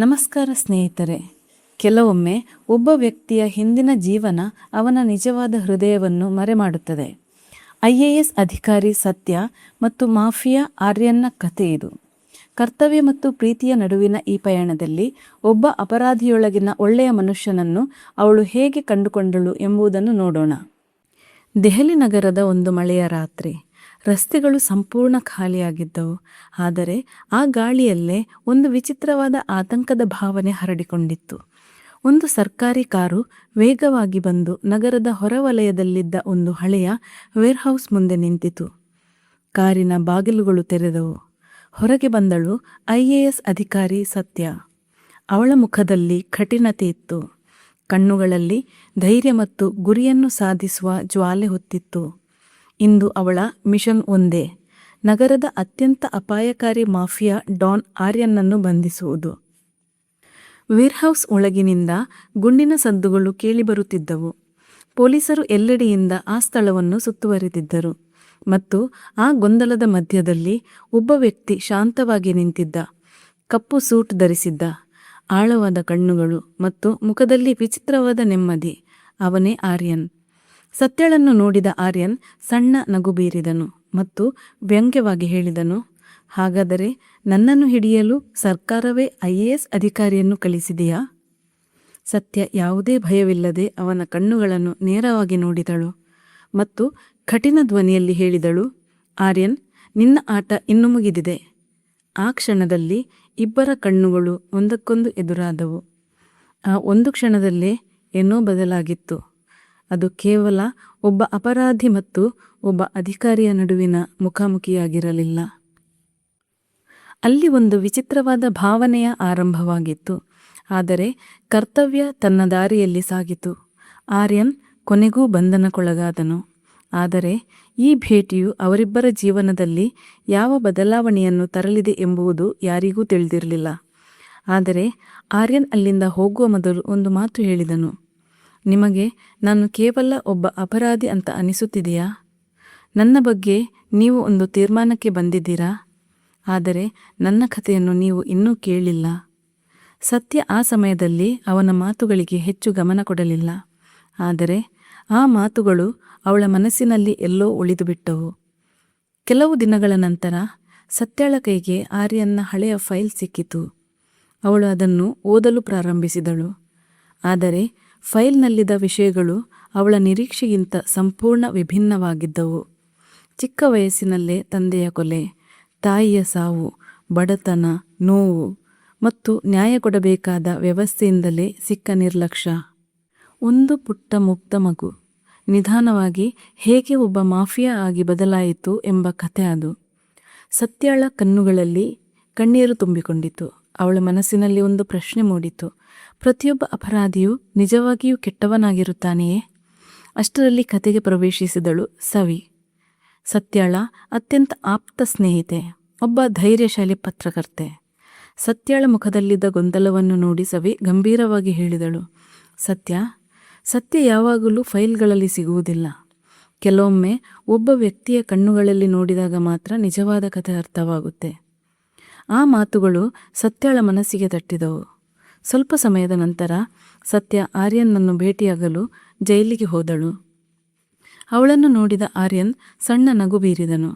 ನಮಸ್ಕಾರ ಸ್ನೇಹಿತರೆ. ಕೆಲವೊಮ್ಮೆ ಒಬ್ಬ ವ್ಯಕ್ತಿಯ ಹಿಂದಿನ ಜೀವನ ಅವನ ನಿಜವಾದ ಹೃದಯವನ್ನು ಮರೆಮಾಡುತ್ತದೆ. IAS ಅಧಿಕಾರಿ ಸತ್ಯ ಮತ್ತು ಮಾಫಿಯಾ ಆರ್ಯನ್ನ ಕಥೆ ಇದು. ಕರ್ತವ್ಯ ಮತ್ತು ಪ್ರೀತಿಯ ನಡುವಿನ ಈ ಪಯಣದಲ್ಲಿ ಒಬ್ಬ ಅಪರಾಧಿಯೊಳಗಿನ ಒಳ್ಳೆಯ ಮನುಷ್ಯನನ್ನು ಅವಳು ಹೇಗೆ ಕಂಡುಕೊಂಡಳು ಎಂಬುದನ್ನು ನೋಡೋಣ. ದೆಹಲಿ ನಗರದ ಒಂದು ಮಳೆಯ ರಾತ್ರಿ. ರಸ್ತೆಗಳು ಸಂಪೂರ್ಣ ಖಾಲಿಯಾಗಿದ್ದವು. ಆದರೆ ಆ ಗಾಳಿಯಲ್ಲೇ ಒಂದು ವಿಚಿತ್ರವಾದ ಆತಂಕದ ಭಾವನೆ ಹರಡಿಕೊಂಡಿತ್ತು. ಒಂದು ಸರ್ಕಾರಿ ಕಾರು ವೇಗವಾಗಿ ಬಂದು ನಗರದ ಹೊರವಲಯದಲ್ಲಿದ್ದ ಒಂದು ಹಳೆಯ ವೇರ್ಹೌಸ್ ಮುಂದೆ ನಿಂತಿತು. ಕಾರಿನ ಬಾಗಿಲುಗಳು ತೆರೆದವು. ಹೊರಗೆ ಬಂದಳು IAS ಅಧಿಕಾರಿ ಸತ್ಯ. ಅವಳ ಮುಖದಲ್ಲಿ ಕಠಿಣತೆ ಇತ್ತು. ಕಣ್ಣುಗಳಲ್ಲಿ ಧೈರ್ಯ ಮತ್ತು ಗುರಿಯನ್ನು ಸಾಧಿಸುವ ಜ್ವಾಲೆ ಹೊತ್ತಿತ್ತು. ಇಂದು ಅವಳ ಮಿಷನ್ ಒಂದೇ: ನಗರದ ಅತ್ಯಂತ ಅಪಾಯಕಾರಿ ಮಾಫಿಯಾ ಡಾನ್ ಆರ್ಯನ್ನನ್ನು ಬಂಧಿಸುವುದು. ವೇರ್ಹೌಸ್ ಒಳಗಿನಿಂದ ಗುಂಡಿನ ಸದ್ದುಗಳು ಕೇಳಿಬರುತ್ತಿದ್ದವು. ಪೊಲೀಸರು ಎಲ್ಲೆಡೆಯಿಂದ ಆ ಸ್ಥಳವನ್ನು ಸುತ್ತುವರಿದಿದ್ದರು. ಮತ್ತು ಆ ಗೊಂದಲದ ಮಧ್ಯದಲ್ಲಿ ಒಬ್ಬ ವ್ಯಕ್ತಿ ಶಾಂತವಾಗಿ ನಿಂತಿದ್ದ. ಕಪ್ಪು ಸೂಟ್ ಧರಿಸಿದ್ದ, ಆಳವಾದ ಕಣ್ಣುಗಳು ಮತ್ತು ಮುಖದಲ್ಲಿ ವಿಚಿತ್ರವಾದ ನೆಮ್ಮದಿ. ಅವನೇ ಆರ್ಯನ್. ಸತ್ಯಳನ್ನು ನೋಡಿದ ಆರ್ಯನ್ ಸಣ್ಣ ನಗು ಬೀರಿದನು ಮತ್ತು ವ್ಯಂಗ್ಯವಾಗಿ ಹೇಳಿದನು, ಹಾಗಾದರೆ ನನ್ನನ್ನು ಹಿಡಿಯಲು ಸರ್ಕಾರವೇ IAS ಅಧಿಕಾರಿಯನ್ನು ಕಳಿಸಿದೆಯಾ? ಸತ್ಯ ಯಾವುದೇ ಭಯವಿಲ್ಲದೆ ಅವನ ಕಣ್ಣುಗಳನ್ನು ನೇರವಾಗಿ ನೋಡಿದಳು ಮತ್ತು ಕಠಿಣ ಧ್ವನಿಯಲ್ಲಿ ಹೇಳಿದಳು, ಆರ್ಯನ್, ನಿನ್ನ ಆಟ ಇನ್ನೂ ಮುಗಿದಿದೆ. ಆ ಕ್ಷಣದಲ್ಲಿ ಇಬ್ಬರ ಕಣ್ಣುಗಳು ಒಂದಕ್ಕೊಂದು ಎದುರಾದವು. ಆ ಒಂದು ಕ್ಷಣದಲ್ಲೇ ಏನೋ ಬದಲಾಗಿತ್ತು. ಅದು ಕೇವಲ ಒಬ್ಬ ಅಪರಾಧಿ ಮತ್ತು ಒಬ್ಬ ಅಧಿಕಾರಿಯ ನಡುವಿನ ಮುಖಾಮುಖಿಯಾಗಿರಲಿಲ್ಲ. ಅಲ್ಲಿ ಒಂದು ವಿಚಿತ್ರವಾದ ಭಾವನೆಯ ಆರಂಭವಾಗಿತ್ತು. ಆದರೆ ಕರ್ತವ್ಯ ತನ್ನ ದಾರಿಯಲ್ಲಿ ಸಾಗಿತು. ಆರ್ಯನ್ ಕೊನೆಗೂ ಬಂಧನಕ್ಕೊಳಗಾದನು. ಆದರೆ ಈ ಭೇಟಿಯು ಅವರಿಬ್ಬರ ಜೀವನದಲ್ಲಿ ಯಾವ ಬದಲಾವಣೆಯನ್ನು ತರಲಿದೆ ಎಂಬುದು ಯಾರಿಗೂ ತಿಳಿದಿರಲಿಲ್ಲ. ಆದರೆ ಆರ್ಯನ್ ಅಲ್ಲಿಂದ ಹೋಗುವ ಮೊದಲು ಒಂದು ಮಾತು ಹೇಳಿದನು, ನಿಮಗೆ ನಾನು ಕೇವಲ ಒಬ್ಬ ಅಪರಾಧಿ ಅಂತ ಅನಿಸುತ್ತಿದೆಯಾ? ನನ್ನ ಬಗ್ಗೆ ನೀವು ಒಂದು ತೀರ್ಮಾನಕ್ಕೆ ಬಂದಿದ್ದೀರಾ? ಆದರೆ ನನ್ನ ಕಥೆಯನ್ನು ನೀವು ಇನ್ನೂ ಕೇಳಿಲ್ಲ. ಸತ್ಯ ಆ ಸಮಯದಲ್ಲಿ ಅವನ ಮಾತುಗಳಿಗೆ ಹೆಚ್ಚು ಗಮನ ಕೊಡಲಿಲ್ಲ. ಆದರೆ ಆ ಮಾತುಗಳು ಅವಳ ಮನಸ್ಸಿನಲ್ಲಿ ಎಲ್ಲೋ ಉಳಿದುಬಿಟ್ಟವು. ಕೆಲವು ದಿನಗಳ ನಂತರ ಸತ್ಯಳ ಕೈಗೆ ಆರ್ಯನ್ನ ಹಳೆಯ ಫೈಲ್ ಸಿಕ್ಕಿತು. ಅವಳು ಅದನ್ನು ಓದಲು ಪ್ರಾರಂಭಿಸಿದಳು. ಆದರೆ ಫೈಲ್ನಲ್ಲಿದ್ದ ವಿಷಯಗಳು ಅವಳ ನಿರೀಕ್ಷೆಗಿಂತ ಸಂಪೂರ್ಣ ವಿಭಿನ್ನವಾಗಿದ್ದವು. ಚಿಕ್ಕ ವಯಸ್ಸಿನಲ್ಲೇ ತಂದೆಯ ಕೊಲೆ, ತಾಯಿಯ ಸಾವು, ಬಡತನ, ನೋವು ಮತ್ತು ನ್ಯಾಯ ಕೊಡಬೇಕಾದ ವ್ಯವಸ್ಥೆಯಿಂದಲೇ ಸಿಕ್ಕ ನಿರ್ಲಕ್ಷ್ಯ. ಒಂದು ಪುಟ್ಟ ಮುಗ್ಧ ಮಗು ನಿಧಾನವಾಗಿ ಹೇಗೆ ಒಬ್ಬ ಮಾಫಿಯಾ ಆಗಿ ಬದಲಾಯಿತು ಎಂಬ ಕಥೆ ಅದು. ಸತ್ಯಳ ಕಣ್ಣುಗಳಲ್ಲಿ ಕಣ್ಣೀರು ತುಂಬಿಕೊಂಡಿತು. ಅವಳ ಮನಸ್ಸಿನಲ್ಲಿ ಒಂದು ಪ್ರಶ್ನೆ ಮೂಡಿತು, ಪ್ರತಿಯೊಬ್ಬ ಅಪರಾಧಿಯು ನಿಜವಾಗಿಯೂ ಕೆಟ್ಟವನಾಗಿರುತ್ತಾನೆಯೇ? ಅಷ್ಟರಲ್ಲಿ ಕತೆಗೆ ಪ್ರವೇಶಿಸಿದಳು ಸವಿ, ಸತ್ಯಳ ಅತ್ಯಂತ ಆಪ್ತ ಸ್ನೇಹಿತೆ, ಒಬ್ಬ ಧೈರ್ಯಶಾಲಿ ಪತ್ರಕರ್ತೆ. ಸತ್ಯಳ ಮುಖದಲ್ಲಿದ್ದ ಗೊಂದಲವನ್ನು ನೋಡಿ ಸವಿ ಗಂಭೀರವಾಗಿ ಹೇಳಿದಳು, ಸತ್ಯ ಯಾವಾಗಲೂ ಫೈಲ್ಗಳಲ್ಲಿ ಸಿಗುವುದಿಲ್ಲ. ಕೆಲವೊಮ್ಮೆ ಒಬ್ಬ ವ್ಯಕ್ತಿಯ ಕಣ್ಣುಗಳಲ್ಲಿ ನೋಡಿದಾಗ ಮಾತ್ರ ನಿಜವಾದ ಕಥೆ ಅರ್ಥವಾಗುತ್ತೆ. ಆ ಮಾತುಗಳು ಸತ್ಯಳ ಮನಸ್ಸಿಗೆ ತಟ್ಟಿದವು. ಸ್ವಲ್ಪ ಸಮಯದ ನಂತರ ಸತ್ಯ ಆರ್ಯನ್ನನ್ನು ಭೇಟಿಯಾಗಲು ಜೈಲಿಗೆ ಹೋದಳು. ಅವಳನ್ನು ನೋಡಿದ ಆರ್ಯನ್ ಸಣ್ಣ ನಗು ಬೀರಿದನು.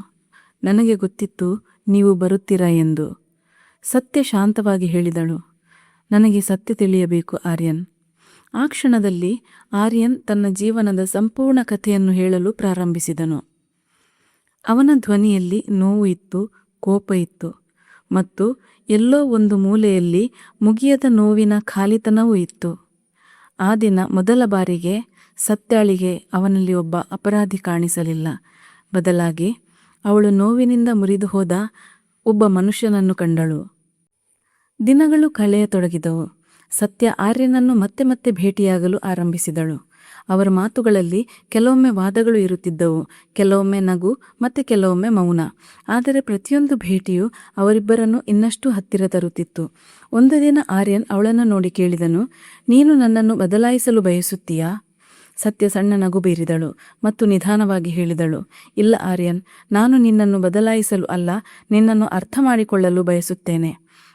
ನನಗೆ ಗೊತ್ತಿತ್ತು ನೀವು ಬರುತ್ತೀರಾ ಎಂದು. ಸತ್ಯ ಶಾಂತವಾಗಿ ಹೇಳಿದಳು, ನನಗೆ ಸತ್ಯ ತಿಳಿಯಬೇಕು ಆರ್ಯನ್. ಆ ಕ್ಷಣದಲ್ಲಿ ಆರ್ಯನ್ ತನ್ನ ಜೀವನದ ಸಂಪೂರ್ಣ ಕಥೆಯನ್ನು ಹೇಳಲು ಪ್ರಾರಂಭಿಸಿದನು. ಅವನ ಧ್ವನಿಯಲ್ಲಿ ನೋವು ಇತ್ತು, ಕೋಪ ಇತ್ತು ಮತ್ತು ಎಲ್ಲೋ ಒಂದು ಮೂಲೆಯಲ್ಲಿ ಮುಗಿಯದ ನೋವಿನ ಖಾಲಿತನವೂ ಇತ್ತು. ಆ ದಿನ ಮೊದಲ ಬಾರಿಗೆ ಸತ್ಯಾಳಿಗೆ ಅವನಲ್ಲಿ ಒಬ್ಬ ಅಪರಾಧಿ ಕಾಣಿಸಲಿಲ್ಲ. ಬದಲಾಗಿ ಅವಳು ನೋವಿನಿಂದ ಮುರಿದು ಹೋದ ಒಬ್ಬ ಮನುಷ್ಯನನ್ನು ಕಂಡಳು. ದಿನಗಳು ಕಳೆಯತೊಡಗಿದವು. ಸತ್ಯ ಆರ್ಯನನ್ನು ಮತ್ತೆ ಮತ್ತೆ ಭೇಟಿಯಾಗಲು ಆರಂಭಿಸಿದಳು. ಅವರ ಮಾತುಗಳಲ್ಲಿ ಕೆಲವೊಮ್ಮೆ ವಾದಗಳು ಇರುತ್ತಿದ್ದವು, ಕೆಲವೊಮ್ಮೆ ನಗು ಮತ್ತು ಕೆಲವೊಮ್ಮೆ ಮೌನ. ಆದರೆ ಪ್ರತಿಯೊಂದು ಭೇಟಿಯು ಅವರಿಬ್ಬರನ್ನು ಇನ್ನಷ್ಟು ಹತ್ತಿರ ತರುತ್ತಿತ್ತು. ಒಂದು ದಿನ ಆರ್ಯನ್ ಅವಳನ್ನು ನೋಡಿ ಕೇಳಿದನು, ನೀನು ನನ್ನನ್ನು ಬದಲಾಯಿಸಲು ಬಯಸುತ್ತೀಯಾ? ಸತ್ಯ ಸಣ್ಣ ನಗು ಬೀರಿದಳು ಮತ್ತು ನಿಧಾನವಾಗಿ ಹೇಳಿದಳು, ಇಲ್ಲ ಆರ್ಯನ್, ನಾನು ನಿನ್ನನ್ನು ಬದಲಾಯಿಸಲು ಅಲ್ಲ, ನಿನ್ನನ್ನು ಅರ್ಥ ಮಾಡಿಕೊಳ್ಳಲು ಬಯಸುತ್ತೇನೆ.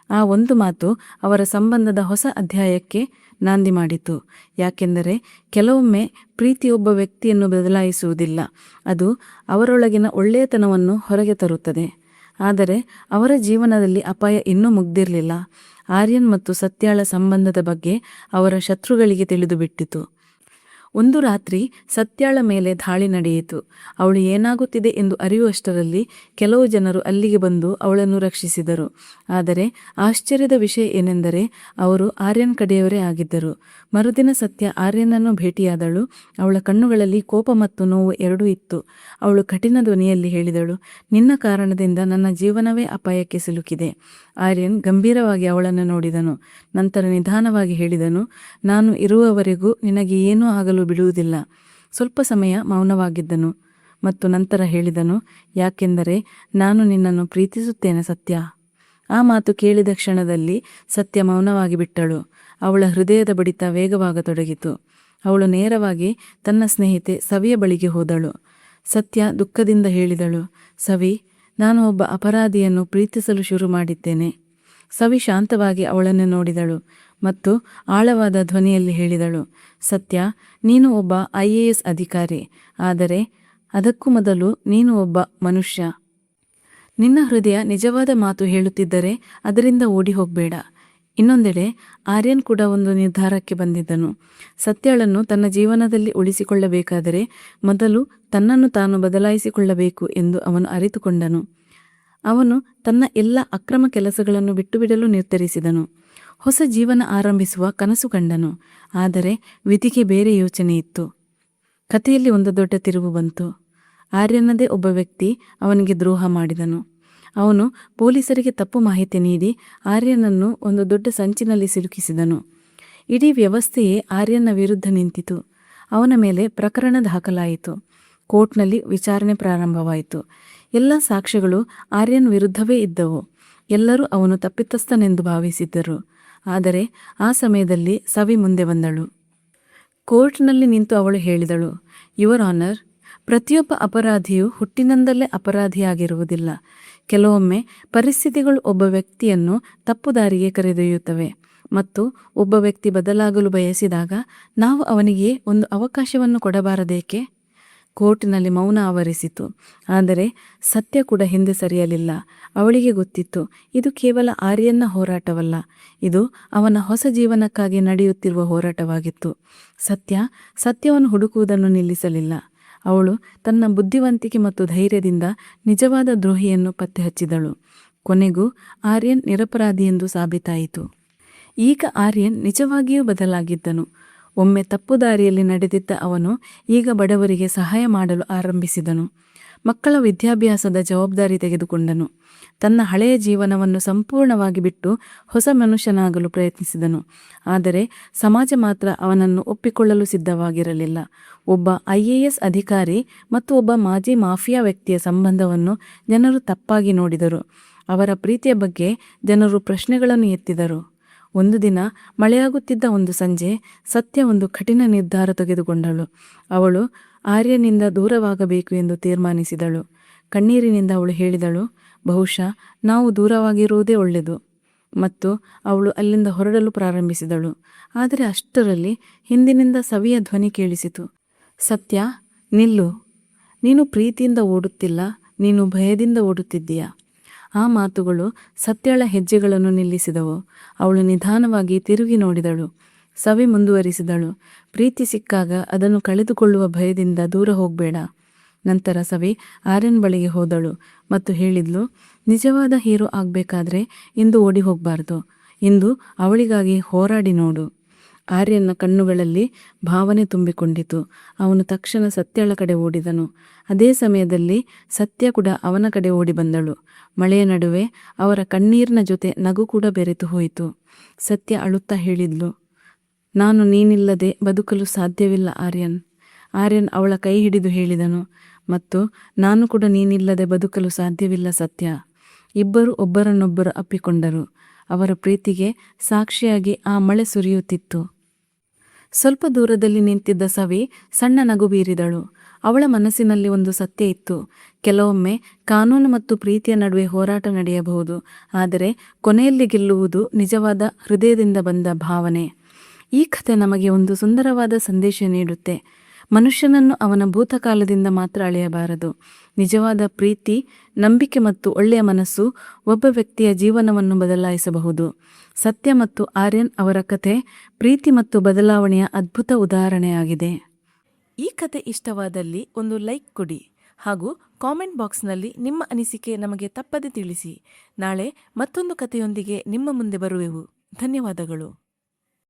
ಆ ಒಂದು ಮಾತು ಅವರ ಸಂಬಂಧದ ಹೊಸ ಅಧ್ಯಾಯಕ್ಕೆ ನಾಂದಿ ಮಾಡಿತು. ಯಾಕೆಂದರೆ ಕೆಲವೊಮ್ಮೆ ಪ್ರೀತಿ ಒಬ್ಬ ವ್ಯಕ್ತಿಯನ್ನು ಬದಲಾಯಿಸುವುದಿಲ್ಲ, ಅದು ಅವರೊಳಗಿನ ಒಳ್ಳೆಯತನವನ್ನು ಹೊರಗೆ ತರುತ್ತದೆ. ಆದರೆ ಅವರ ಜೀವನದಲ್ಲಿ ಅಪಾಯ ಇನ್ನೂ ಮುಗ್ದಿರಲಿಲ್ಲ. ಆರ್ಯನ್ ಮತ್ತು ಸತ್ಯಾಳ ಸಂಬಂಧದ ಬಗ್ಗೆ ಅವರ ಶತ್ರುಗಳಿಗೆ ತಿಳಿದುಬಿಟ್ಟಿತು. ಒಂದು ರಾತ್ರಿ ಸತ್ಯಾಳ ಮೇಲೆ ದಾಳಿ ನಡೆಯಿತು. ಅವಳು ಏನಾಗುತ್ತಿದೆ ಎಂದು ಅರಿಯುವಷ್ಟರಲ್ಲಿ ಕೆಲವು ಜನರು ಅಲ್ಲಿಗೆ ಬಂದು ಅವಳನ್ನು ರಕ್ಷಿಸಿದರು. ಆದರೆ ಆಶ್ಚರ್ಯದ ವಿಷಯ ಏನೆಂದರೆ ಅವರು ಆರ್ಯನ್ ಕಡೆಯವರೇ ಆಗಿದ್ದರು. ಮರುದಿನ ಸತ್ಯ ಆರ್ಯನನ್ನು ಭೇಟಿಯಾದಳು. ಅವಳ ಕಣ್ಣುಗಳಲ್ಲಿ ಕೋಪ ಮತ್ತು ನೋವು ಎರಡೂ ಇತ್ತು. ಅವಳು ಕಠಿಣ ಧ್ವನಿಯಲ್ಲಿ ಹೇಳಿದಳು, ನಿನ್ನ ಕಾರಣದಿಂದ ನನ್ನ ಜೀವನವೇ ಅಪಾಯಕ್ಕೆ ಸಿಲುಕಿದೆ. ಆರ್ಯನ್ ಗಂಭೀರವಾಗಿ ಅವಳನ್ನು ನೋಡಿದನು. ನಂತರ ನಿಧಾನವಾಗಿ ಹೇಳಿದನು, ನಾನು ಇರುವವರೆಗೂ ನಿನಗೆ ಏನೂ ಆಗಲು ಬಿಡುವುದಿಲ್ಲ. ಸ್ವಲ್ಪ ಸಮಯ ಮೌನವಾಗಿದ್ದನು ಮತ್ತು ನಂತರ ಹೇಳಿದನು, ಯಾಕೆಂದರೆ ನಾನು ನಿನ್ನನ್ನು ಪ್ರೀತಿಸುತ್ತೇನೆ ಸತ್ಯ. ಆ ಮಾತು ಕೇಳಿದ ಕ್ಷಣದಲ್ಲಿ ಸತ್ಯ ಮೌನವಾಗಿ ಬಿಟ್ಟಳು. ಅವಳ ಹೃದಯದ ಬಡಿತ ವೇಗವಾಗತೊಡಗಿತು. ಅವಳು ನೇರವಾಗಿ ತನ್ನ ಸ್ನೇಹಿತೆ ಸವಿಯ ಬಳಿಗೆ ಹೋದಳು. ಸತ್ಯ ದುಃಖದಿಂದ ಹೇಳಿದಳು, ಸವಿ, ನಾನು ಒಬ್ಬ ಅಪರಾಧಿಯನ್ನು ಪ್ರೀತಿಸಲು ಶುರು ಮಾಡಿದ್ದೇನೆ. ಸವಿ ಶಾಂತವಾಗಿ ಅವಳನ್ನು ನೋಡಿದಳು ಮತ್ತು ಆಳವಾದ ಧ್ವನಿಯಲ್ಲಿ ಹೇಳಿದಳು, ಸತ್ಯ, ನೀನು ಒಬ್ಬ IAS ಅಧಿಕಾರಿ, ಆದರೆ ಅದಕ್ಕೂ ಮೊದಲು ನೀನು ಒಬ್ಬ ಮನುಷ್ಯ. ನಿನ್ನ ಹೃದಯ ನಿಜವಾದ ಮಾತು ಹೇಳುತ್ತಿದ್ದರೆ ಅದರಿಂದ ಓಡಿ ಹೋಗಬೇಡ. ಇನ್ನೊಂದೆಡೆ ಆರ್ಯನ್ ಕೂಡ ಒಂದು ನಿರ್ಧಾರಕ್ಕೆ ಬಂದಿದ್ದನು. ಸತ್ಯಾಳನ್ನು ತನ್ನ ಜೀವನದಲ್ಲಿ ಉಳಿಸಿಕೊಳ್ಳಬೇಕಾದರೆ ಮೊದಲು ತನ್ನನ್ನು ತಾನು ಬದಲಾಯಿಸಿಕೊಳ್ಳಬೇಕು ಎಂದು ಅವನು ಅರಿತುಕೊಂಡನು. ಅವನು ತನ್ನ ಎಲ್ಲ ಅಕ್ರಮ ಕೆಲಸಗಳನ್ನು ಬಿಟ್ಟುಬಿಡಲು ನಿರ್ಧರಿಸಿದನು. ಹೊಸ ಜೀವನ ಆರಂಭಿಸುವ ಕನಸು ಕಂಡನು. ಆದರೆ ವಿಧಿಗೆ ಬೇರೆ ಯೋಚನೆ ಇತ್ತು. ಕಥೆಯಲ್ಲಿ ಒಂದು ದೊಡ್ಡ ತಿರುವು ಬಂತು. ಆರ್ಯನದೇ ಒಬ್ಬ ವ್ಯಕ್ತಿ ಅವನಿಗೆ ದ್ರೋಹ ಮಾಡಿದನು. ಅವನು ಪೊಲೀಸರಿಗೆ ತಪ್ಪು ಮಾಹಿತಿ ನೀಡಿ ಆರ್ಯನನ್ನು ಒಂದು ದೊಡ್ಡ ಸಂಚಿನಲ್ಲಿ ಸಿಲುಕಿಸಿದನು. ಇಡೀ ವ್ಯವಸ್ಥೆಯೇ ಆರ್ಯನ ವಿರುದ್ಧ ನಿಂತಿತು. ಅವನ ಮೇಲೆ ಪ್ರಕರಣ ದಾಖಲಾಯಿತು. ಕೋರ್ಟ್ನಲ್ಲಿ ವಿಚಾರಣೆ ಪ್ರಾರಂಭವಾಯಿತು. ಎಲ್ಲ ಸಾಕ್ಷ್ಯಗಳು ಆರ್ಯನ್ ವಿರುದ್ಧವೇ ಇದ್ದವು. ಎಲ್ಲರೂ ಅವನು ತಪ್ಪಿತಸ್ಥನೆಂದು ಭಾವಿಸಿದ್ದರು. ಆದರೆ ಆ ಸಮಯದಲ್ಲಿ ಸವಿ ಮುಂದೆ ಬಂದಳು. ಕೋರ್ಟ್ನಲ್ಲಿ ನಿಂತು ಅವಳು ಹೇಳಿದಳು, ಯುವರ್ ಆನರ್, ಪ್ರತಿಯೊಬ್ಬ ಅಪರಾಧಿಯು ಹುಟ್ಟಿನಿಂದಲೇ ಅಪರಾಧಿಯಾಗಿರುವುದಿಲ್ಲ. ಕೆಲವೊಮ್ಮೆ ಪರಿಸ್ಥಿತಿಗಳು ಒಬ್ಬ ವ್ಯಕ್ತಿಯನ್ನು ತಪ್ಪು ದಾರಿಗೆ ಕರೆದೊಯ್ಯುತ್ತವೆ ಮತ್ತು ಒಬ್ಬ ವ್ಯಕ್ತಿ ಬದಲಾಗಲು ಬಯಸಿದಾಗ ನಾವು ಅವನಿಗೆ ಒಂದು ಅವಕಾಶವನ್ನು ಕೊಡಬಾರದೇಕೆ? ಕೋರ್ಟಿನಲ್ಲಿ ಮೌನ ಆವರಿಸಿತು. ಆದರೆ ಸತ್ಯ ಕೂಡ ಹಿಂದೆ ಸರಿಯಲಿಲ್ಲ. ಅವಳಿಗೆ ಗೊತ್ತಿತ್ತು, ಇದು ಕೇವಲ ಆರ್ಯನ್ನ ಹೋರಾಟವಲ್ಲ, ಇದು ಅವನ ಹೊಸ ಜೀವನಕ್ಕಾಗಿ ನಡೆಯುತ್ತಿರುವ ಹೋರಾಟವಾಗಿತ್ತು. ಸತ್ಯವನ್ನು ಹುಡುಕುವುದನ್ನು ನಿಲ್ಲಿಸಲಿಲ್ಲ. ಅವಳು ತನ್ನ ಬುದ್ಧಿವಂತಿಕೆ ಮತ್ತು ಧೈರ್ಯದಿಂದ ನಿಜವಾದ ದ್ರೋಹಿಯನ್ನು ಪತ್ತೆ ಹಚ್ಚಿದಳು. ಕೊನೆಗೂ ಆರ್ಯನ್ ನಿರಪರಾಧಿ ಎಂದು ಸಾಬೀತಾಯಿತು. ಈಗ ಆರ್ಯನ್ ನಿಜವಾಗಿಯೂ ಬದಲಾಗಿದ್ದನು. ಒಮ್ಮೆ ತಪ್ಪು ದಾರಿಯಲ್ಲಿ ನಡೆದಿದ್ದ ಅವನು ಈಗ ಬಡವರಿಗೆ ಸಹಾಯ ಮಾಡಲು ಆರಂಭಿಸಿದನು. ಮಕ್ಕಳ ವಿದ್ಯಾಭ್ಯಾಸದ ಜವಾಬ್ದಾರಿ ತೆಗೆದುಕೊಂಡನು. ತನ್ನ ಹಳೆಯ ಜೀವನವನ್ನು ಸಂಪೂರ್ಣವಾಗಿ ಬಿಟ್ಟು ಹೊಸ ಮನುಷ್ಯನಾಗಲು ಪ್ರಯತ್ನಿಸಿದನು. ಆದರೆ ಸಮಾಜ ಮಾತ್ರ ಅವನನ್ನು ಒಪ್ಪಿಕೊಳ್ಳಲು ಸಿದ್ಧವಾಗಿರಲಿಲ್ಲ. ಒಬ್ಬ IAS ಅಧಿಕಾರಿ ಮತ್ತು ಒಬ್ಬ ಮಾಜಿ ಮಾಫಿಯಾ ವ್ಯಕ್ತಿಯ ಸಂಬಂಧವನ್ನು ಜನರು ತಪ್ಪಾಗಿ ನೋಡಿದರು. ಅವರ ಪ್ರೀತಿಯ ಬಗ್ಗೆ ಜನರು ಪ್ರಶ್ನೆಗಳನ್ನು ಎತ್ತಿದರು. ಒಂದು ದಿನ ಮಳೆಯಾಗುತ್ತಿದ್ದ ಒಂದು ಸಂಜೆ ಸತ್ಯ ಒಂದು ಕಠಿಣ ನಿರ್ಧಾರ ತೆಗೆದುಕೊಂಡಳು. ಅವಳು ಆರ್ಯನಿಂದ ದೂರವಾಗಬೇಕು ಎಂದು ತೀರ್ಮಾನಿಸಿದಳು. ಕಣ್ಣೀರಿನಿಂದ ಅವಳು ಹೇಳಿದಳು, ಬಹುಶಃ ನಾವು ದೂರವಾಗಿರುವುದೇ ಒಳ್ಳೆಯದು. ಮತ್ತು ಅವಳು ಅಲ್ಲಿಂದ ಹೊರಡಲು ಪ್ರಾರಂಭಿಸಿದಳು. ಆದರೆ ಅಷ್ಟರಲ್ಲಿ ಹಿಂದಿನಿಂದ ಸವಿಯ ಧ್ವನಿ ಕೇಳಿಸಿತು, ಸತ್ಯ, ನಿಲ್ಲು. ನೀನು ಪ್ರೀತಿಯಿಂದ ಓಡುತ್ತಿಲ್ಲ, ನೀನು ಭಯದಿಂದ ಓಡುತ್ತಿದ್ದೀಯಾ. ಆ ಮಾತುಗಳು ಸತ್ಯಾಳ ಹೆಜ್ಜೆಗಳನ್ನು ನಿಲ್ಲಿಸಿದವು. ಅವಳು ನಿಧಾನವಾಗಿ ತಿರುಗಿ ನೋಡಿದಳು. ಸವಿ ಮುಂದುವರಿಸಿದಳು, ಪ್ರೀತಿ ಸಿಕ್ಕಾಗ ಅದನ್ನು ಕಳೆದುಕೊಳ್ಳುವ ಭಯದಿಂದ ದೂರ ಹೋಗಬೇಡ. ನಂತರ ಸವಿ ಆರ್ಯನ್ ಬಳಿಗೆ ಹೋದಳು ಮತ್ತು ಹೇಳಿದ್ಲು, ನಿಜವಾದ ಹೀರೋ ಆಗಬೇಕಾದ್ರೆ ಇಂದು ಓಡಿ ಹೋಗಬಾರ್ದು. ಇಂದು ಅವಳಿಗಾಗಿ ಹೋರಾಡಿ ನೋಡು. ಆರ್ಯನ ಕಣ್ಣುಗಳಲ್ಲಿ ಭಾವನೆ ತುಂಬಿಕೊಂಡಿತು. ಅವನು ತಕ್ಷಣ ಸತ್ಯಾಳ ಕಡೆ ಓಡಿದನು. ಅದೇ ಸಮಯದಲ್ಲಿ ಸತ್ಯ ಕೂಡ ಅವನ ಕಡೆ ಓಡಿ ಬಂದಳು. ಮಳೆಯ ನಡುವೆ ಅವರ ಕಣ್ಣೀರಿನ ಜೊತೆ ನಗು ಕೂಡ ಬೆರೆತು ಹೋಯಿತು. ಸತ್ಯ ಅಳುತ್ತಾ ಹೇಳಿದ್ಲು, ನಾನು ನೀನಿಲ್ಲದೆ ಬದುಕಲು ಸಾಧ್ಯವಿಲ್ಲ ಆರ್ಯನ್. ಆರ್ಯನ್ ಅವಳ ಕೈ ಹಿಡಿದು ಹೇಳಿದನು, ಮತ್ತು ನಾನು ಕೂಡ ನೀನಿಲ್ಲದೆ ಬದುಕಲು ಸಾಧ್ಯವಿಲ್ಲ ಸತ್ಯ. ಇಬ್ಬರು ಒಬ್ಬರನ್ನೊಬ್ಬರು ಅಪ್ಪಿಕೊಂಡರು. ಅವರ ಪ್ರೀತಿಗೆ ಸಾಕ್ಷಿಯಾಗಿ ಆ ಮಳೆ ಸುರಿಯುತ್ತಿತ್ತು. ಸ್ವಲ್ಪ ದೂರದಲ್ಲಿ ನಿಂತಿದ್ದ ಸವಿ ಸಣ್ಣ ನಗು ಬೀರಿದಳು. ಅವಳ ಮನಸ್ಸಿನಲ್ಲಿ ಒಂದು ಸತ್ಯ ಇತ್ತು. ಕೆಲವೊಮ್ಮೆ ಕಾನೂನು ಮತ್ತು ಪ್ರೀತಿಯ ನಡುವೆ ಹೋರಾಟ ನಡೆಯಬಹುದು, ಆದರೆ ಕೊನೆಯಲ್ಲಿ ಗೆಲ್ಲುವುದು ನಿಜವಾದ ಹೃದಯದಿಂದ ಬಂದ ಭಾವನೆ. ಈ ಕಥೆ ನಮಗೆ ಒಂದು ಸುಂದರವಾದ ಸಂದೇಶ ನೀಡುತ್ತೆ. ಮನುಷ್ಯನನ್ನು ಅವನ ಭೂತಕಾಲದಿಂದ ಮಾತ್ರ ಅಳೆಯಬಾರದು. ನಿಜವಾದ ಪ್ರೀತಿ, ನಂಬಿಕೆ ಮತ್ತು ಒಳ್ಳೆಯ ಮನಸ್ಸು ಒಬ್ಬ ವ್ಯಕ್ತಿಯ ಜೀವನವನ್ನು ಬದಲಾಯಿಸಬಹುದು. ಸತ್ಯ ಮತ್ತು ಆರ್ಯನ್ ಅವರ ಕಥೆ ಪ್ರೀತಿ ಮತ್ತು ಬದಲಾವಣೆಯ ಅದ್ಭುತ ಉದಾಹರಣೆಯಾಗಿದೆ. ಈ ಕಥೆ ಇಷ್ಟವಾದಲ್ಲಿ ಒಂದು ಲೈಕ್ ಕೊಡಿ ಹಾಗೂ ಕಾಮೆಂಟ್ ಬಾಕ್ಸ್ನಲ್ಲಿ ನಿಮ್ಮ ಅನಿಸಿಕೆ ನಮಗೆ ತಪ್ಪದೆ ತಿಳಿಸಿ. ನಾಳೆ ಮತ್ತೊಂದು ಕಥೆಯೊಂದಿಗೆ ನಿಮ್ಮ ಮುಂದೆ ಬರುವೆವು. ಧನ್ಯವಾದಗಳು.